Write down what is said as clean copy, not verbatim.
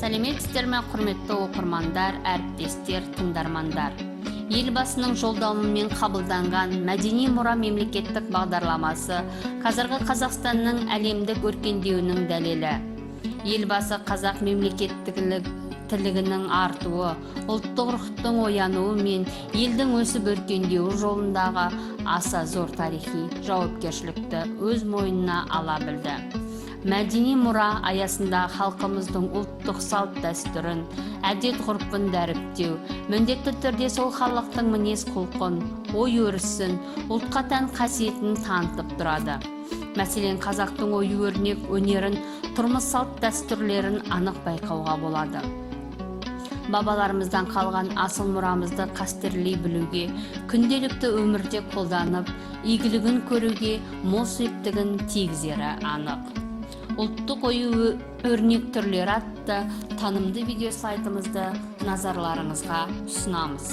Сәлеметсіздер ме, құрметті оқырмандар, әріптестер, тыңдармандар. Елбасының жолдауымен қабылданған мәдени мұра мемлекеттік бағдарламасы қазіргі Қазақстанның әлемдік өркендеуінің дәлелі. Елбасы қазақ мемлекеттілігінің артуы, ұлттық рухтың оянуы мен елдің өсіп өркендеуі жолындағы аса зор тарихи жауапкершілікті өз мойнына ала білді. Мәдени мұра аясында халқымыздың ұлттық салт дәстүрін, әдет-ғұрпын дәріптеу, міндетті түрде сол халықтың мінез құлқын, ой өрісін, ұлтқа тән қасиетін танытып тұрады. Мәселен, қазақтың ою-өрнек өнерін, тұрмыс салт дәстүрлерін анық байқауға болады. Бабаларымыздан қалған асыл мұрамызды қастерлей білуге, күнделікті өмірде қолданып, игілігін көруге мол септігін тигізері анық. Ұлттық ою-өрнек түрлері атты танымды видео сайтымызды назарларыңызға ұсынамыз.